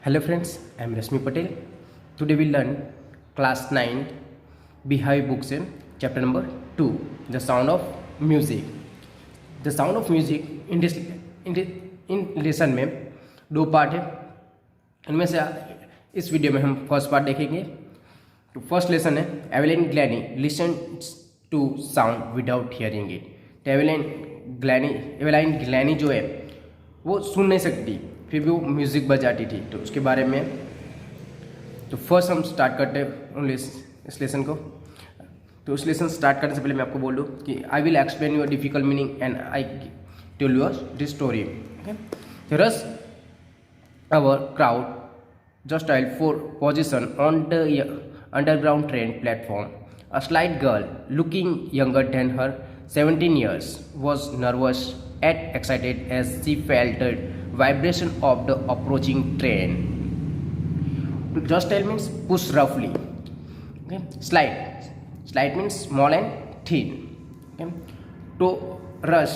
Hello friends, I am Rashmi Patel. Today we learn class 9 Beehive books chapter number 2, The Sound of Music. The Sound of Music in lesson में दो part है. इनमें से इस video में हम first part देखेंगे. तो फर्स्ट लेसन है Evelyn Glennie listen to sound without hearing it. तो एवेलाइन ग्लैनी जो है वो सुन नहीं सकती, फिर भी वो म्यूज़िक बजाती थी. तो उसके बारे में तो फर्स्ट हम स्टार्ट करते हैं इस लेसन को. तो उस लेसन स्टार्ट करने से पहले मैं आपको बोल दूँ कि I will explain your difficult meaning and I tell you this story. Okay, rush hour crowd just dialed for position on the underground train platform. A slight girl, looking younger than her 17 years, was nervous and excited as she felt the vibration of the approaching train. Just dial means push roughly. Okay, slide means small and thin. Okay, तो rush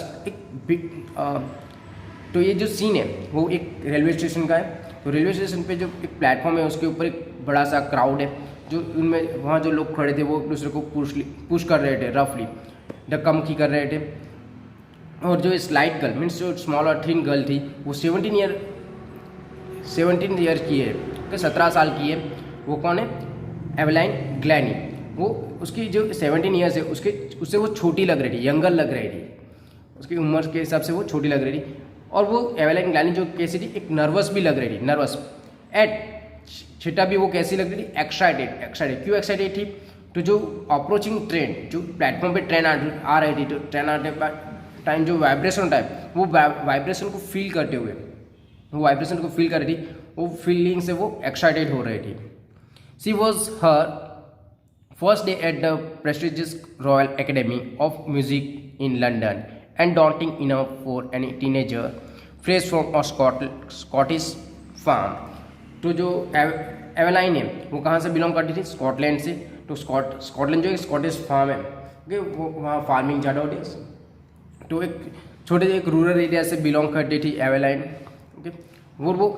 तो ये जो scene है वो एक railway station का है. तो रेलवे स्टेशन पे जो एक प्लेटफॉर्म है उसके ऊपर एक बड़ा सा क्राउड है, जो उनमें वहाँ जो लोग खड़े थे वो एक दूसरे को पुश कर रहे थे, रफली धक्का-मुक्की कर रहे थे. और जो स्लाइड गर्ल मीन्स जो स्मॉल और थिन गर्ल थी वो 17 ईयर की है, तो 17 साल की है. वो कौन है? एवेलाइन ग्लैनी. वो उसकी जो 17 ईयर्स है उससे वो छोटी लग रही थी, यंगर लग रही थी. उसकी उम्र के हिसाब से वो छोटी लग रही थी. और वो एवेलाइन ग्लैनी जो कैसी थी, एक नर्वस भी लग रही थी, नर्वस एट छिटा भी वो कैसी लग रही थी, एक्साइटेड. क्यों एक्साइटेड थी? तो जो अप्रोचिंग ट्रेन, जो प्लेटफॉर्म पे ट्रेन आ रही थी, तो ट्रेन आने के टाइम जो वाइब्रेशन होता है वो वाइब्रेशन को फील करते हुए वो वाइब्रेशन को फील कर रही थी. वो फीलिंग से वो एक्साइटेड हो रही थी. She was her first day at the prestigious royal academy of music in London and daunting enough for any teenager fresh from a Scottish farm. तो जो एवेलाइन है वो कहाँ से बिलोंग करती थी? स्कॉटलैंड से. तो स्कॉटलैंड जो एक स्कॉटिश फार्म है, ओके, वो वहाँ फार्मिंग ज़्यादा होती है. तो एक छोटे एक रूरल एरिया से बिलोंग करती थी एवेलाइन. ओके, वो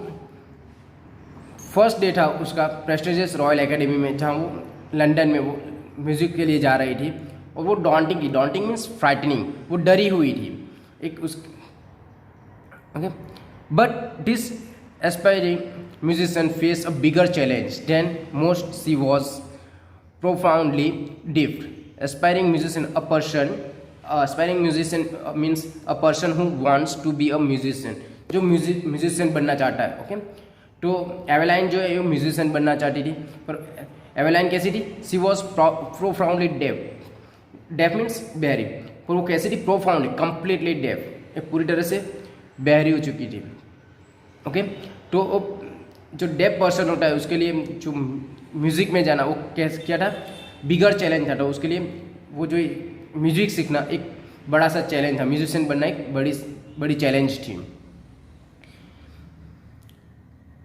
फर्स्ट डे था उसका प्रेस्टिजियस रॉयल एकेडमी में, जहाँ वो लंदन में वो म्यूज़िक के लिए जा रही थी. और वो डॉन्टिंग मीन्स फ्राइटनिंग, वो डरी हुई थी एक उस. Okay, but this aspiring musician face a bigger challenge than most. She was profoundly deaf. Aspiring musician means a person who wants to be a musician, जो म्यूजिशियन बनना चाहता है. ओके, तो एवेलाइन जो है वो म्यूजिशियन बनना चाहती थी. पर एवेलाइन कैसी थी? She was profoundly deaf means बहरी. पर वो कैसी थी? प्रोफाउंडली, कंप्लीटली डेफ, एक पूरी तरह से बहरी हो चुकी थी. ओके, तो जो डेफ पर्सन होता है उसके लिए जो म्यूज़िक में जाना वो क्या था? बिगर चैलेंज था. तो उसके लिए वो जो म्यूज़िक सीखना एक बड़ा सा चैलेंज था. म्यूजिशियन बनना एक बड़ी चैलेंज थी.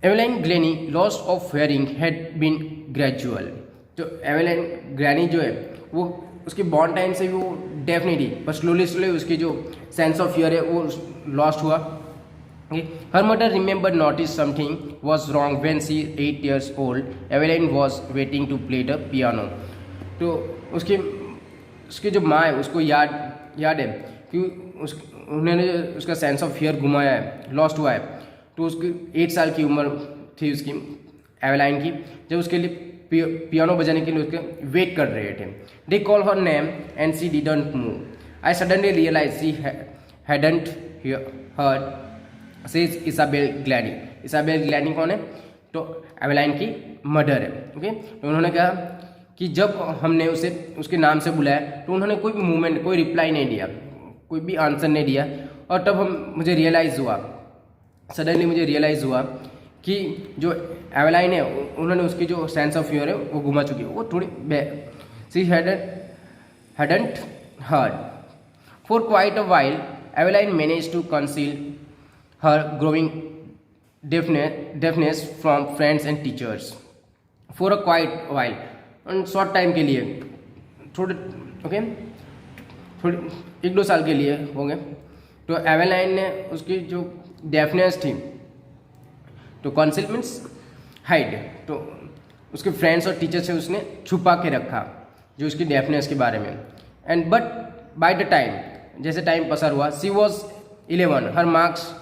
Evelyn Glennie loss of hearing had been gradual. जो एवेलाइन ग्लैनी जो है वो उसके बॉर्न टाइम से भी वो डेफ नहीं थी, पर स्लोली उसकी जो सेंस ऑफ हियर है वो लॉस्ट हुआ. Her mother remember notice something was wrong when she 8 years old. Evelyn was waiting to play the piano. तो उसकी जो माँ है उसको याद है कि उन्होंने उसका सेंस ऑफ हियर घुमाया है, लॉस्ट हुआ है. तो उसकी 8 साल की उम्र थी उसकी एवेलाइन की, जब उसके लिए पियानो बजाने के लिए उसके वेट कर रहे थे. They call her name and she didn't move. I suddenly realise she hadn't heard, says Isabel Glennie. Isabel Glennie कौन है? तो एवेलाइन की मदर है. ओके, तो उन्होंने कहा कि जब हमने उसे उसके नाम से बुलाया तो उन्होंने कोई मूवमेंट, कोई रिप्लाई नहीं दिया, कोई भी आंसर नहीं दिया. और तब मुझे रियलाइज़ हुआ कि जो एवेलाइन है उन्होंने उसकी जो सेंस ऑफ ह्यूमर है वो घुमा चुकी है. वो थोड़ी she hadn't heard. For quite a while, Eveline managed to conceal her growing deafness from friends and teachers. For a quite while, and short time के लिए, थोड़े 1-2 साल के लिए होंगे. तो एवेलाइन ने उसकी जो डेफनेस थी, तो कॉन्सिल मीन्स हाइड, तो उसके फ्रेंड्स और टीचर से उसने छुपा के रखा जो उसकी डेफनेस के बारे में। And but by the time, जैसे टाइम पसार हुआ, she was 11, her marks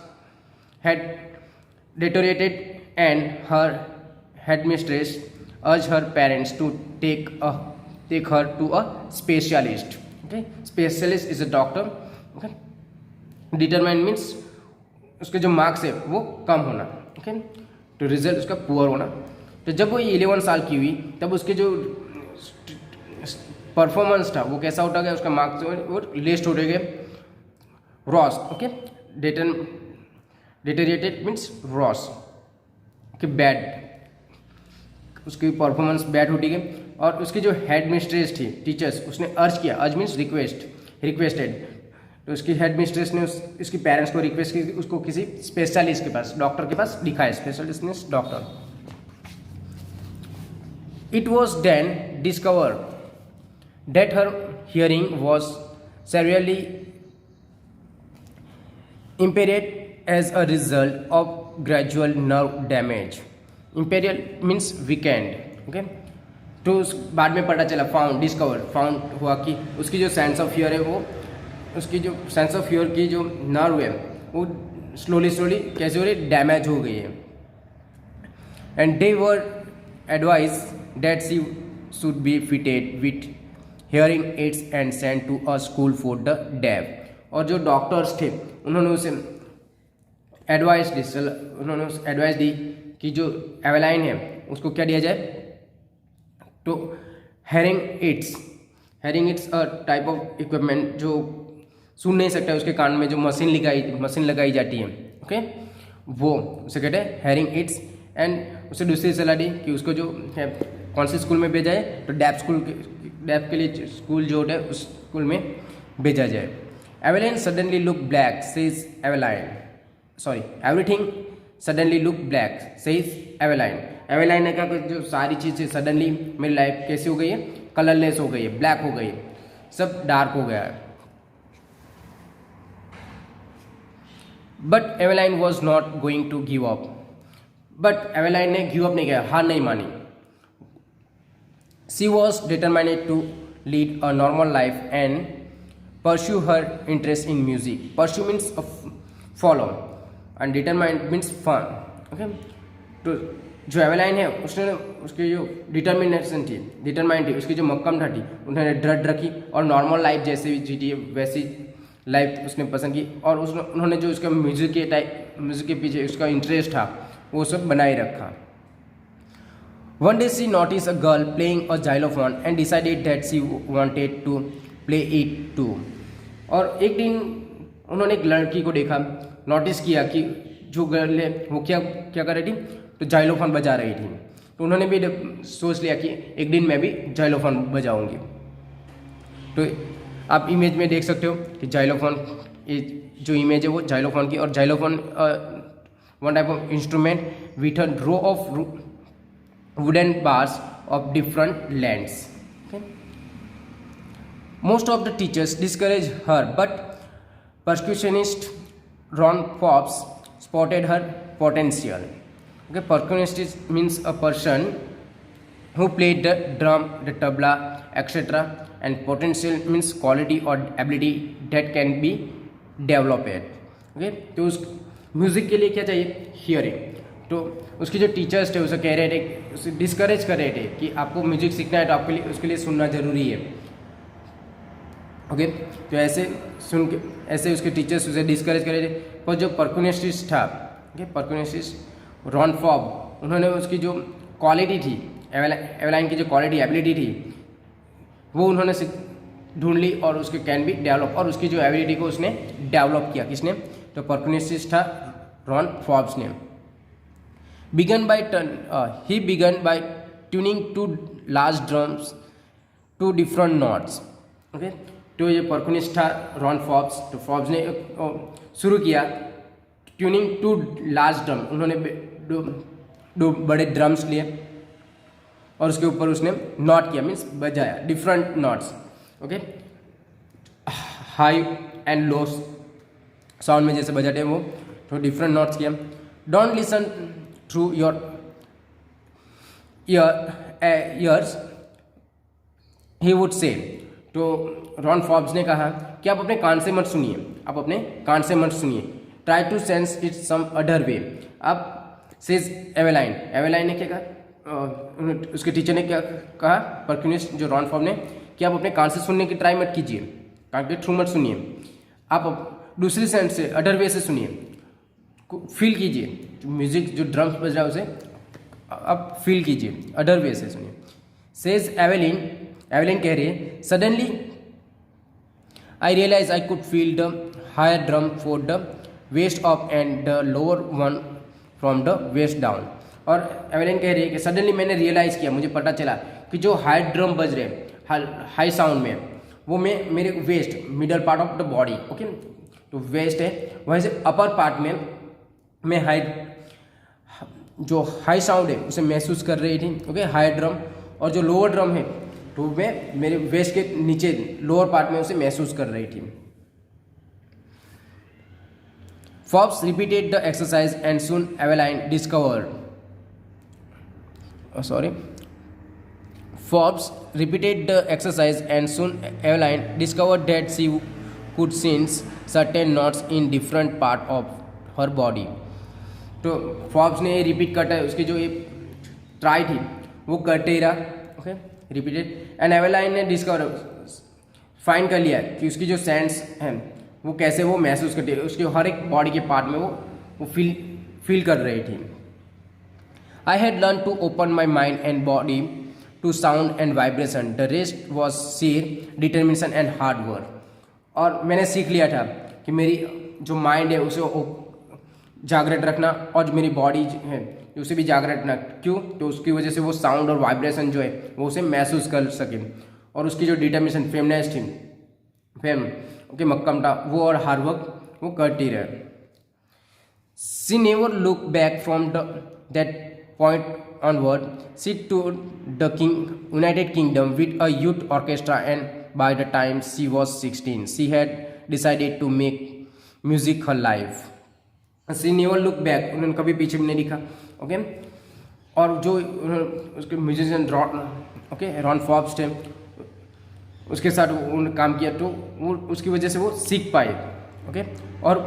had deteriorated and her headmistress urged her parents to take her to a specialist. Okay, specialist is a doctor. Okay, determined means उसके जो marks है वो कम होना, okay, तो result उसका पुअर होना। तो जब वो 11 साल की हुई तब उसके जो परफॉर्मेंस था वो कैसा उठा गया, उसका मार्क्स वो लिस्ट उठे गए रॉस। ओके, डिटेरिएटेड मीन्स रॉस कि बैड, उसकी परफॉर्मेंस बैड उठी गई। और उसकी जो हेड मिस्ट्रेस थी, टीचर्स, उसने अर्ज किया, अर्ज मीन्स रिक्वेस्टेड, तो उसकी हेड मिस्ट्रेस ने उसकी पेरेंट्स को रिक्वेस्ट की उसको किसी स्पेशलिस्ट के पास, डॉक्टर के पास दिखाए। Specialist means doctor. It was then discover that her hearing was severely impaired as a result of gradual nerve damage. Imperial means weakened. Okay, तो उस बाद में पता चला, फाउंड हुआ कि उसकी जो सेंस ऑफ हियर है वो, उसकी जो सेंस ऑफ हियर की जो नर्व है वो स्लोली कैसे हो रही, डैमेज हो गई है। And they were advise that she should be fitted with hearing aids and sent to a school for the deaf. और जो डॉक्टर्स थे उन्होंने उसे एडवाइस दी कि जो एवेलाइन है उसको क्या दिया जाए, तो hearing adds a type of equipment जो सुन नहीं सकता है, उसके कान में जो मशीन लगाई जाती है। ओके, वो उसे कहते हैं हेयरिंग एड्स। एंड उसे दूसरी सलाह दी कि उसको जो है कौन से स्कूल में भेजा जाए, तो डेफ के लिए स्कूल जो है उस स्कूल में भेजा जाए। Evelyn suddenly look black says everything suddenly look black says Evelyn. Evelyn ने कहा कि जो सारी चीज़ें सडनली मेरी लाइफ कैसी हो गई है, कलरलेस हो गई है, ब्लैक हो गई है, सब डार्क हो गया है। But Evelyn was not going to give up. But Evelyn ने गिव अप नहीं किया, हार नहीं मानी। She was determined to lead a normal life and pursue her interest in music. Pursue means follow and determined means fun. Okay, तो जो एवेलाइन है उसने उसकी जो डिटर्मिनेशन थी, उसकी जो मक्कम थी, उन्होंने दृढ़ रखी और नॉर्मल लाइफ जैसे भी जीती है वैसी लाइफ उसने पसंद की। और उन्होंने जो उसका म्यूजिक के पीछे उसका इंटरेस्ट था वो सब बनाए रखा। One day she noticed a girl playing a xylophone and decided that she wanted to play it too. और एक दिन उन्होंने एक लड़की को देखा, नोटिस किया कि जो गर्ल है वो क्या कर रही थी, तो जाइलोफोन बजा रही थी। तो उन्होंने भी सोच लिया कि एक दिन मैं भी जाइलोफोन बजाऊंगी। तो आप इमेज में देख सकते हो कि जाइलोफोन, जो इमेज है वो जाइलोफोन की। और xylophone one type of instrument with a row of wooden bars of different lengths. Most of the teachers discouraged her, but percussionist Ron Forbes spotted her potential. Okay, percussionist means a person who played the drum, the tabla, etc. And potential means quality or ability that can be developed. Okay, तो उस music के लिए क्या चाहिए, hearing. तो उसके जो teachers थे उसे कह रहे थे, उसे डिस्करेज कर रहे थे कि आपको म्यूजिक सीखना है तो आपके लिए उसके लिए सुनना जरूरी है। ओके, तो ऐसे उसके टीचर्स उसे डिस्करेज कर रहे थे। पर जो परकुनिस्टिस्ट था, परकुनिस्टिस्ट रॉन फॉब, उन्होंने उसकी जो क्वालिटी थी, एवेलाइन की जो क्वालिटी एबिलिटी थी वो उन्होंने ढूंढ ली और उसके कैन बी डेवलप, और उसकी जो एबिलिटी को उसने डेवलप किया। किसने, तो परकुनिस्टिस्ट था रॉन फॉब्स ने। he began by tuning two large drums to different notes. Okay, तो ये परकुनिस्ट था रॉन फॉब्स। तो फॉब्स ने शुरू किया ट्यूनिंग टू लार्ज ड्रम। उन्होंने दो बड़े ड्रम्स लिए और उसके ऊपर उसने नोट किया, मीन्स बजाया different notes. Okay, high and low sound में जैसे बजाते हैं वो, तो डिफरेंट नोट्स किया। Don't listen through your years he would say. तो रॉन फॉर्ब्स ने कहा कि आप अपने कान से मत सुनिए, आप अपने कान से मत सुनिए, try to sense it some other way. अब सेज एवेलाइन, एवेलाइन ने क्या कहा, उसके टीचर ने क्या कहा परक्यूनिस्ट जो रॉन फॉर्ब ने, कि आप अपने कान से सुनने की ट्राई मत कीजिए, कान के थ्रू मत सुनिए, आप दूसरी सेंस से अदर वे से सुनिए, फील कीजिए, म्यूजिक जो ड्रम्स बज रहा है उसे आप फील कीजिए, अदर वे से सुनिए। सेज एवेलिन, एवेलिन कह रही है suddenly I realise I could feel the higher drum for the waist of and the lower one from the waist down. और एवेलिन कह रही है कि सडनली मैंने रियलाइज़ किया, मुझे पता चला कि जो हाई ड्रम बज रहे हैं हाई साउंड में, वो मैं मेरे waist middle part of the body, okay, तो वेस्ट है, वहीं से अपर पार्ट में मैं हाई जो हाई साउंड है उसे महसूस कर रही थी, ओके, हाई ड्रम, और जो लोअर ड्रम है तो मैं मेरे वेस्ट के नीचे लोअर पार्ट में उसे महसूस कर रही थी। Forbes repeated the exercise and soon Eveline discovered. Forbes repeated the exercise and soon Eveline discovered that she could sense certain knots in different part of her body. तो Forbes ने repeat करता है, उसकी जो ये ट्राई थी वो करते ही रहा, ओके, रिपीटेड, एंड एवेलाइन ने डिस्कवर फाइंड कर लिया कि उसकी जो सेंस है वो कैसे वो महसूस करती है, उसके हर एक बॉडी के पार्ट में वो फील कर रही थी। I had learn to open my mind and body to sound and vibration, the rest was sheer determination and hard work. और मैंने सीख लिया था कि मेरी जो माइंड है उसे जागृत रखना और जो मेरी बॉडी है उसे भी जागृत रखना, क्यों, तो उसकी वजह से वो साउंड और वाइब्रेशन जो है वो उसे महसूस कर सके, और उसकी जो डिटर्मिनेशन फेमनेस थी, फेम, ओके, मक्कम था, वो और हार्ड वर्क वो करती रहे। She never look back from that point onward, she tour the United Kingdom with a youth orchestra and by the time she was 16 she had decided to make music her life. She never look back, उन्होंने कभी पीछे भी नहीं दिखा, okay, और जो उसके musician Ron Forbes थे उसके साथ उन्होंने काम किया, तो वो उसकी वजह से वो सीख पाए, ओके, और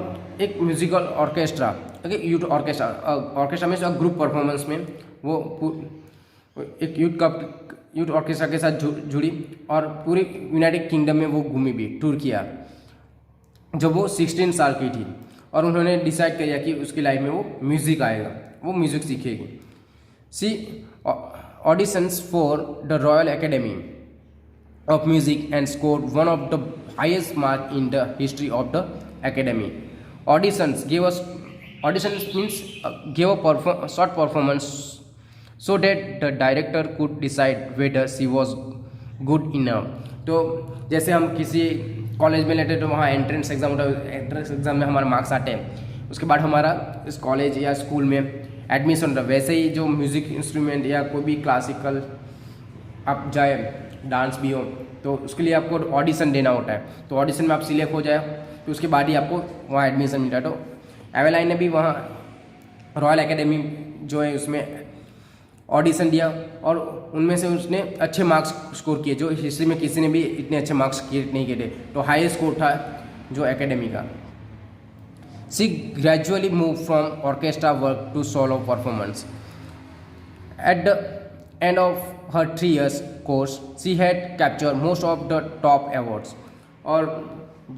एक musical orchestra, okay, youth orchestra, orchestra में ग्रुप परफॉर्मेंस में वो एक यूथ ऑर्केस्ट्रा के साथ जुड़ी और पूरी यूनाइटेड किंगडम में वो घूमी भी, टूर किया जब वो 16 साल की थी, और उन्होंने डिसाइड किया कि उसकी लाइफ में वो म्यूज़िक आएगा, वो म्यूज़िक सीखेगी। She auditions for the Royal Academy of music and scored one of the highest mark in the history of the academy. Auditions means gave a short performance so that the director could decide whether she was good enough. तो जैसे हम किसी college में लेते तो वहाँ entrance exam होता है, एंट्रेंस एग्ज़ाम में हमारे मार्क्स आते हैं, उसके बाद हमारा इस कॉलेज या स्कूल में एडमिशन होता है। वैसे ही जो म्यूज़िक इंस्ट्रूमेंट या कोई भी क्लासिकल आप जाए, डांस भी हो, तो उसके लिए आपको ऑडिशन देना होता है, तो ऑडिशन में आप सिलेक्ट हो जाए तो उसके बाद ही आपको वहाँ एडमिशन मिलता है। तो एवेलाइन ने भी वहाँ रॉयल एकेडमी जो है उसमें ऑडिशन दिया और उनमें से उसने अच्छे मार्क्स स्कोर किए, जो हिस्ट्री में किसी ने भी इतने अच्छे मार्क्स नहीं किए थे, तो हाई स्कोर था जो एकेडमी का। She gradually move from orchestra work to solo performance. At the end of her 3 years course she had captured most of the top awards। और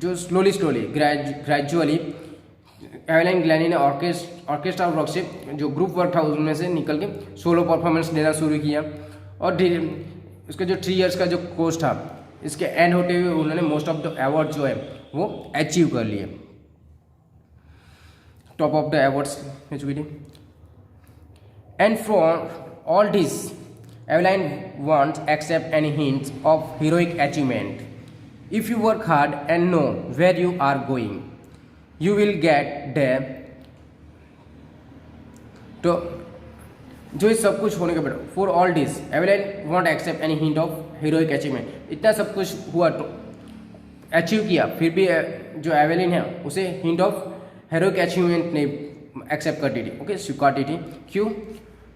जो स्लोली ग्रेजुअली एवेलाइन ग्लैनी ने ऑर्केस्ट्रा वर्क से जो group work था उसमें से निकल के सोलो परफॉर्मेंस देना शुरू किया, और उसका जो 3 इयर्स का जो कोर्स था इसके एंड होते हुए उन्होंने मोस्ट ऑफ द अवार्ड जो है वो अचीव कर लिए, टॉप ऑफ द अवार्ड्स मिल चुकी थी। And from all this Eveline won't accept any hints of heroic achievement. If you work hard and know where you are going, you will get there. तो जो इस सब कुछ होने के बाद for all this, Eveline won't accept any hint of heroic achievement. इतना सब कुछ हुआ तो अचीव किया, फिर भी जो एवेलिन है उसे हिंट ऑफ हेरोइक अचीवमेंट नहीं एक्सेप्ट करती थी, ओके, स्वीकारती थी। क्यों?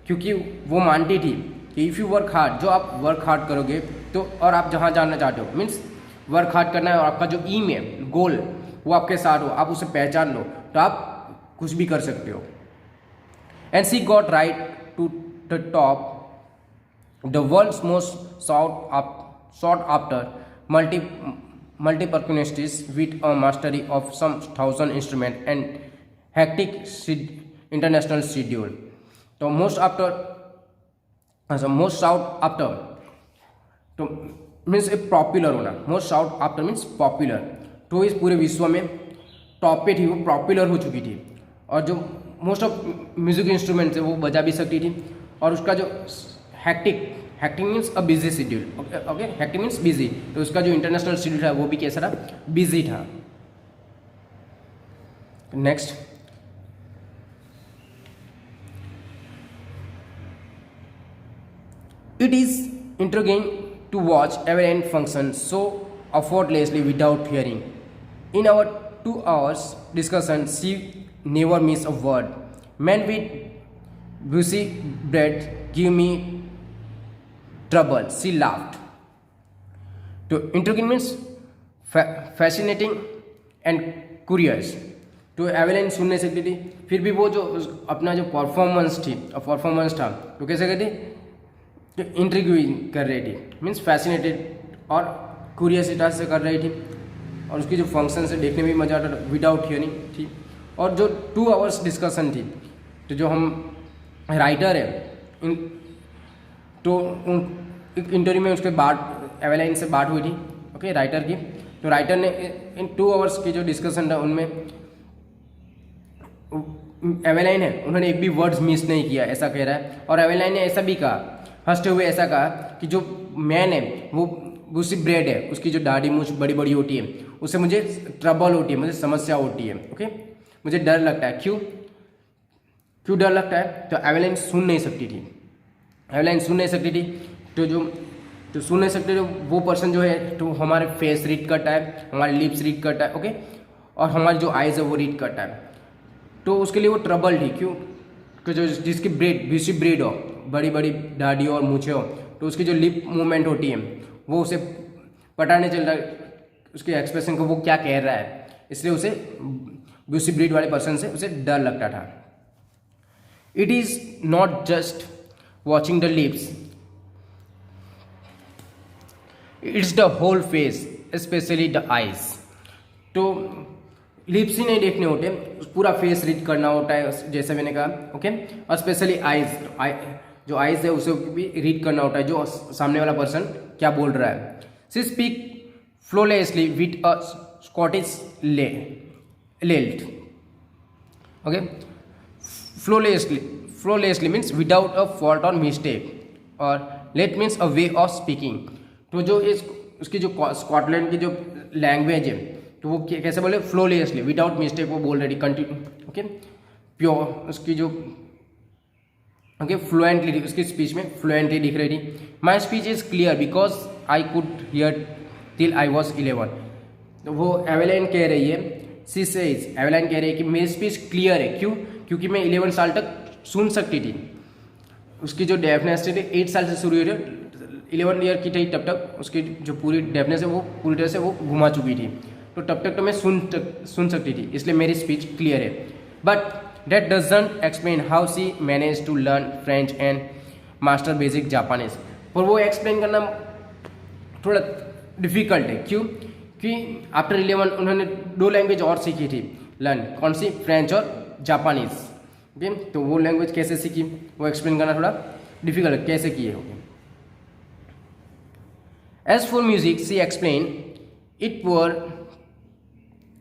क्योंकि वो मानती थी कि इफ़ यू वर्क हार्ड, जो आप वर्क हार्ड करोगे तो, और आप जहाँ जाना चाहते हो, मीन्स वर्क हार्ड करना है और आपका जो एम है, गोल, वो आपके साथ हो, आप उसे पहचान लो, तो आप कुछ भी कर सकते हो। And she got right to the top, the world's most sought after multi-percussionists with a mastery of some 1,000 instruments and hectic international schedule. तो most sought after तो मीन्स ए पॉपुलर होना, most sought after means popular, तो इस पूरे विश्व में top पे थी, वो पॉपुलर हो चुकी थी, और जो मोस्ट ऑफ म्यूजिक इंस्ट्रूमेंट्स है वो बजा भी सकती थी, और उसका जो hectic means a busy schedule, okay, hectic means busy, तो उसका जो इंटरनेशनल शेड्यूल था वो भी कैसा था, बिजी था। Next, it is intriguing to watch Evelyn function so effortlessly without fearing. In our 2 hours discussion, she never missed a word. Men with busy breath give me trouble. She laughed. So intriguing means fascinating and curious. तो Evelyn सुन नहीं सकती थी, फिर भी वो जो अपना जो परफॉर्मेंस था तो कैसे कहती, जो इंट्रिग्यूइंग कर रही थी, मीन्स फैसिनेटेड और क्यूरियसिटी से कर रही थी, और उसकी जो फंक्शन से देखने में भी मजा आता था विदाउट हियरिंग थी। और जो 2 आवर्स डिस्कशन थी, तो जो हम राइटर है तो एक इंटरव्यू में उसके बाद एवेलाइन से बात हुई थी, ओके, राइटर की, तो राइटर ने इन 2 आवर्स की जो डिस्कशन था उनमें एवेलाइन है उन्होंने एक भी वर्ड्स मिस नहीं किया, ऐसा कह रहा है। और एवेलाइन ने ऐसा भी कहा, हंसते हुए ऐसा कहा कि जो मैन है वो उसी ब्रेड है, उसकी जो दाढ़ी मूछ बड़ी बड़ी होती है, उससे मुझे ट्रबल होती है, मुझे समस्या होती है, ओके, मुझे डर लगता है। क्यों डर लगता है, तो एवेलाइन सुन नहीं सकती थी, तो सुन नहीं सकते तो वो पर्सन जो है तो हमारे फेस रीड करता है, हमारे लिप्स रीड करता है, ओके, और हमारी जो आइज़ है वो रीड करता है, तो उसके लिए वो ट्रबल थी। क्यों, तो जो जिसकी बीसी ब्रेड हो, बड़ी बड़ी दाढ़ी और मूछे हो, तो उसकी जो लिप मूवमेंट होती है वो उसे पता नहीं चल रहा उसके एक्सप्रेशन को वो क्या कह रहा है, इसलिए उसे बीसी ब्रेड वाले पर्सन से उसे डर लगता था। It is not just watching the lips, it's the whole face, specially the eyes. तो लिप्स ही नहीं देखने होते, पूरा फेस रीड करना होता है, जैसे मैंने कहा, ओके, और स्पेशली आइज, जो आइज है उसे भी रीड करना होता है, जो सामने वाला पर्सन क्या बोल रहा है। She speak flawlessly with a Scottish lilt, okay, flawlessly means without a fault और मिस्टेक, और lilt means a way of speaking. तो जो उसकी जो स्कॉटलैंड की जो लैंग्वेज है तो वो कैसे बोले, फ्लोलेसली विदाउट मिस्टेक वो बोल रही, कंटिन्यू, ओके, प्योर, उसकी जो ओके फ्लुएंटली, उसकी स्पीच में फ्लुएंटली दिख रही थी। My speech is clear because I could hear till I was 11। तो वो एवेलाइन कह रही है, सी सेज, एवेलाइन कह रही है कि मेरी स्पीच क्लियर है, क्यों, क्योंकि मैं 11 साल तक सुन सकती थी। उसकी जो डेफनेस थी 8 साल से शुरू हुई थी, 11 ईयर की थी, तब तक उसकी जो पूरी डेफनेस है वो पूरी तरह से वो घुमा चुकी थी, तो तब तक तो मैं सुन सकती थी, इसलिए मेरी स्पीच क्लियर है। But that doesn't explain how she manage to learn French and master basic Japanese. और वो एक्सप्लेन करना थोड़ा डिफिकल्ट है, क्यों, कि आफ्टर 11 उन्होंने 2 लैंग्वेज और सीखी थी लर्न, कौन सी, फ्रेंच और जापानीज, ओके, तो वो लैंग्वेज कैसे सीखी वो एक्सप्लेन करना थोड़ा डिफिकल्ट है, कैसे किए होंगे। As for music she explain, it were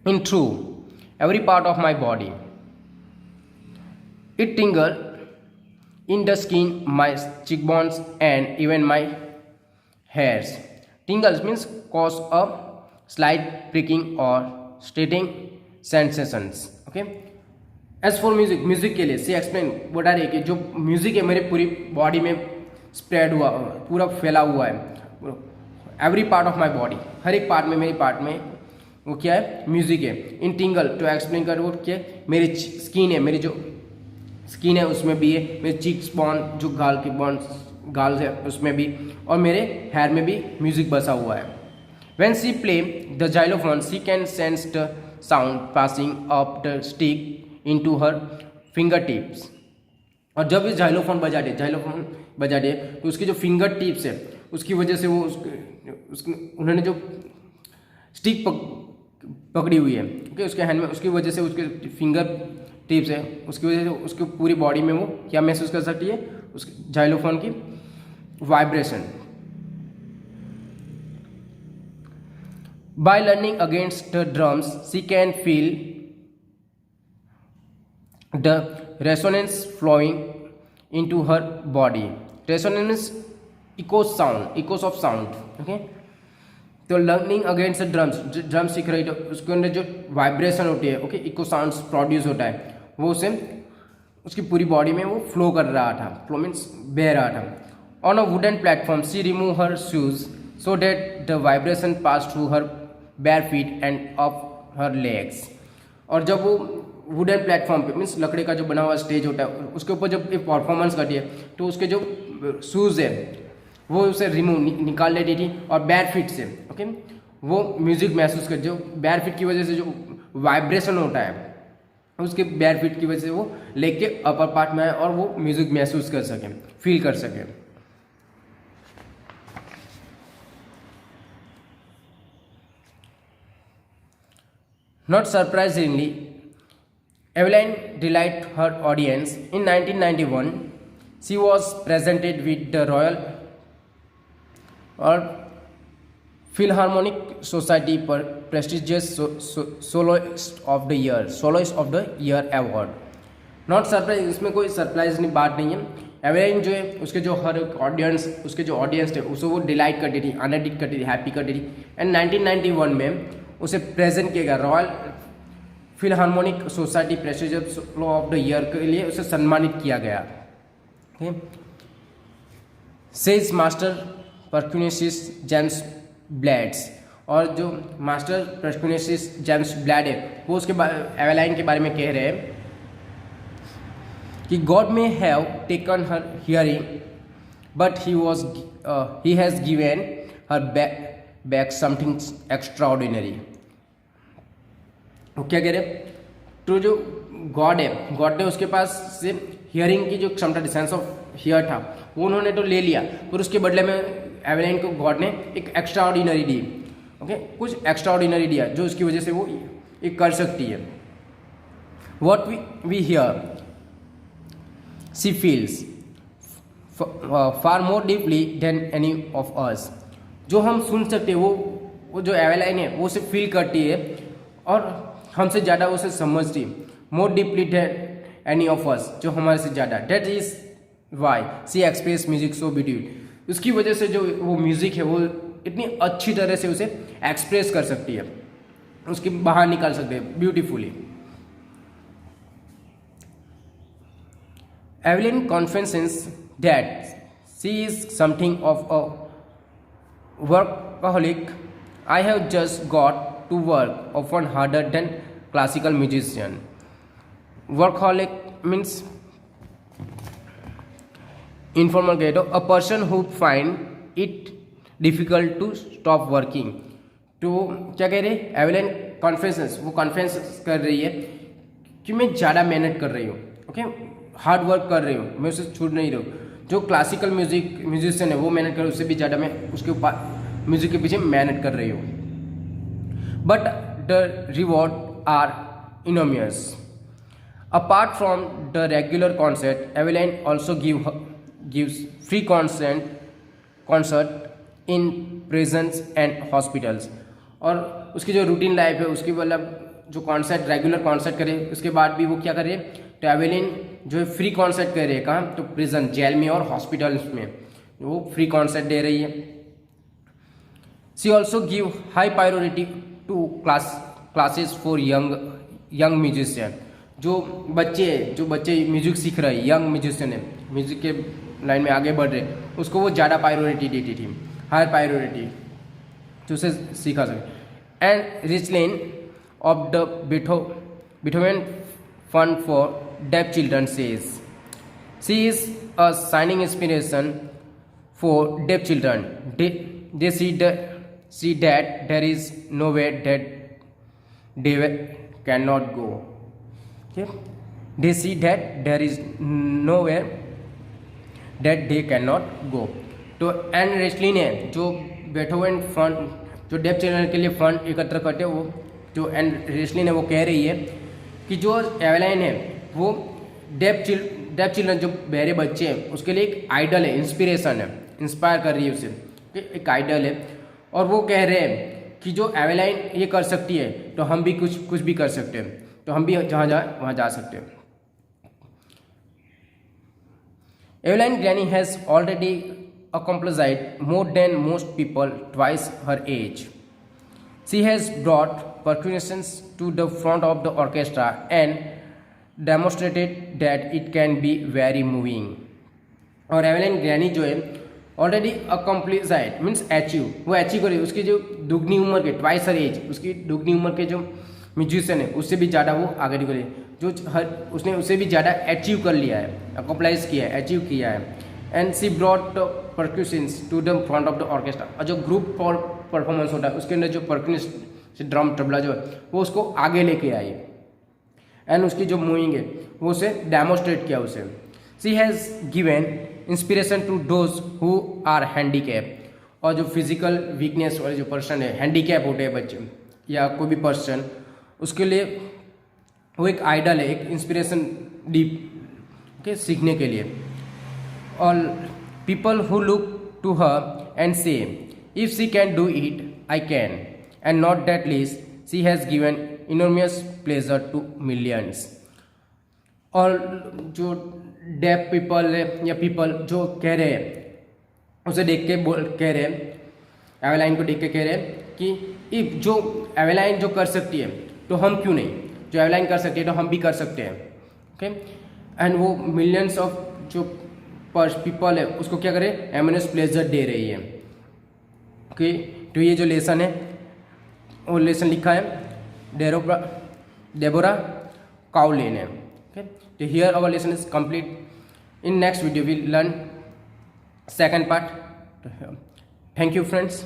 in through every part of my body. It tingled in the skin, my cheekbones and even my hairs. Tingles means cause a slight pricking or stinging sensations. Okay. As for music, music के लिए सी explain बता रही है कि जो music है मेरे पूरी बॉडी में स्प्रेड हुआ, पूरा फैला हुआ है, every part of my body, हर एक पार्ट में, मेरी पार्ट में वो क्या है, म्यूजिक है। इन टिंगल तो एक्सप्लेन कर, वो क्या है, मेरी स्किन है, मेरी जो स्किन है उसमें भी है, मेरे चीक्स बॉन, जो गाल के बॉन्स गाल है उसमें भी, और मेरे हेयर में भी म्यूजिक बसा हुआ है। When she play the xylophone, she can sense the sound passing up the stick into her fingertips. और जब ये xylophone बजा दे तो उसकी जो फिंगर टिप्स है उसकी वजह से वो उन्होंने जो स्टिक पकड़ी हुई है, ओके, उसके हैंड में, उसकी वजह से उसके फिंगर टिप्स है, उसकी वजह से उसकी पूरी बॉडी में वो क्या महसूस कर सकती है, उस xylophone की vibration. By learning against the drums, she can feel the resonance flowing into her body. Resonance echoes of sound. Okay? तो लर्निंग अगेंस्ट द ड्रम्स सीख रही तो उसके अंदर जो वाइब्रेशन होती है, ओके, इको साउंड्स प्रोड्यूस होता है, वो उसे उसकी पूरी बॉडी में वो फ्लो कर रहा था, फ्लो मीन्स बह रहा था। On a wooden platform she remove her shoes so that the vibration pass through her bare feet and up her legs। और जब वो वुडन प्लेटफॉर्म पे मीन्स लकड़ी का जो बना हुआ स्टेज होता है उसके ऊपर जब ये परफॉर्मेंस करती है तो उसके जो शूज़ है वो उसे रिमूव निकाल लेती थी, और बैर फीट से, ओके, वो म्यूजिक महसूस कर, जो बैर फीट की वजह से जो वाइब्रेशन होता है उसके बैर फीट की वजह से वो लेग के अपर पार्ट में आए और वो म्यूजिक महसूस कर सकें, फील कर सकें। Not surprisingly, Evelyn delighted her audience. In 1991, she was presented with the Royal Philharmonic Society prestigious Soloist of the Year award. Not surprising, इसमें कोई सरप्राइज बात नहीं है। एवरेन जो है उसके जो हर ऑडियंस, उसके जो ऑडियंस थे उसे वो डिलाइट करती थी, आनंदित करती थी, हैप्पी करती थी। एंड 1991 में उसे प्रेजेंट किया गया, royal Philharmonic society prestigious fellow of the year के लिए उसे सम्मानित किया गया। सेज मास्टर परक्यूनिस्ट जेम्स ब्लैड्स, और जो मास्टर परक्यूनिस्ट जेम्स ब्लैड है वो उसके एवेलाइन के बारे में कह रहे हैं कि God may have taken her hearing but he has given her back something extraordinary. वो क्या कह रहे, तो जो गॉड ने उसके पास से हियरिंग की जो क्षमता थी, सेंस ऑफ हियर था, वो उन्होंने तो ले लिया, पर उसके बदले में एवेलाइन को गॉड ने एक एक्स्ट्रा ऑर्डिनरी दी, ओके, कुछ एक्स्ट्रा ऑर्डिनरी दिया जो उसकी वजह से वो एक कर सकती है। What we hear she feels far more deeply than any of us. जो हम सुन सकते हैं वो जो एवेलाइन है वो उसे फील करती है और हमसे ज़्यादा उसे समझती, more deeply than any of us, जो हमारे से ज़्यादा। That is why she express music so beautiful. उसकी वजह से जो वो म्यूजिक है वो इतनी अच्छी तरह से उसे एक्सप्रेस कर सकती है, उसके बाहर निकाल सकते हैं beautifully. Evelyn confesses that she is something of a workaholic. I have just got to work often harder than classical musician. Workaholic means informal कहे तो a person who find it difficult to stop working. तो क्या कह रहे हैं Evelyn कॉन्फेसेस, वो confess कर रही है कि मैं ज़्यादा मेहनत कर रही हूँ, ओके, हार्ड वर्क कर रही हूँ, मैं उसे छूट नहीं रहा हूँ। जो क्लासिकल म्यूजिशियन है वो मेहनत कर, उससे भी ज़्यादा मैं उसके ऊपर म्यूजिक के पीछे मेहनत कर रही हूँ। But the reward are enormous. Apart from the regular concert, Evelyn also gives free concert in prisons and hospitals. और उसकी जो रूटीन लाइफ है उसकी मतलब जो कॉन्सर्ट रेगुलर कॉन्सर्ट करे उसके बाद भी वो क्या करे, तो एवेलिन जो है फ्री कॉन्सर्ट कर रही है, कहाँ, तो प्रिजन, जेल में और हॉस्पिटल्स में वो फ्री कॉन्सर्ट दे रही है। She also give high priority to classes for young musician. जो बच्चे म्यूजिक सीख रहे हैं, यंग म्यूजिशियन है, म्यूजिक के लाइन में आगे बढ़ रहे, उसको वो ज़्यादा प्रायोरिटी देती थी, हाई प्रायोरिटी, तो उसे सीखा सके। And रिचलिन of the Beethoven Fund for Deaf Children says she is a shining inspiration for deaf children. They see that there is nowhere that they cannot go. Okay? They see that there is nowhere that they cannot go. तो N रेस्ली ने जो Beethoven fund, जो def children के लिए fund एकत्र करते वो जो एन रेस्ली ने वो कह रही है कि जो एवेलाइन है वो डेफ चिल्ड्रन जो बहरे बच्चे हैं उसके लिए एक आइडल है, इंस्पिरेशन है, इंस्पायर कर रही है उसे, एक आइडल है। और वो कह रहे हैं कि जो एवेलाइन ये कर सकती है तो हम भी कुछ भी कर सकते हैं, तो हम भी जहाँ जाए वहाँ जा सकते हैं। Evelyn Glennie has already accomplished more than most people twice her age. She has brought percussions to the front of the orchestra and demonstrated that it can be very moving. और एवेलाइन ग्रैनी जो है already अकम्प्लिसाइड means achieve, वो achieve करी, उसकी जो दुगनी उम्र के ट्वाइस हर एज, उसकी दुगनी उम्र के जो म्यूजिशियन है उससे भी ज़्यादा वो आगे निकले, जो उसने उससे भी ज़्यादा अचीव कर लिया है, अकम्प्लाइज किया है, अचीव किया है। And she brought percussions to the front of the orchestra, और जो ग्रुप परफॉर्मेंस होता है उसके अंदर जो परक्यूशन ड्रम तबला जो है वो उसको आगे लेके आई एंड उसकी जो मूविंग है वो उसे डेमोस्ट्रेट किया उसे। She has given inspiration to those who are handicap, और जो फिजिकल वीकनेस वाले जो पर्सन है, हैंडीकैप होते हैं बच्चे या कोई भी पर्सन, उसके लिए वो एक आइडल है, एक इंस्पिरेशन डीप के सीखने के लिए। All people who look to her and say, if she can do it, I can. And not that least, she has given enormous pleasure to millions. और जो डेफ पीपल है या पीपल जो कह रहे हैं उसे देख के कह रहे हैं, एवेलाइन को देख के कह रहे हैं कि इफ जो एवेलाइन जो कर सकती है तो हम क्यों नहीं, जो एवेलाइन कर सकती है तो हम भी कर सकते हैं। ओके, एंड वो मिलियंस ऑफ जो पीपल है उसको क्या करे, एमनेस प्लेजर दे रही है। ओके, तो ये जो लेसन है वो लेसन लिखा है डेबोरा काउलिन है। ओके, तो here our lesson is complete. In next video we learn second part. Thank you friends.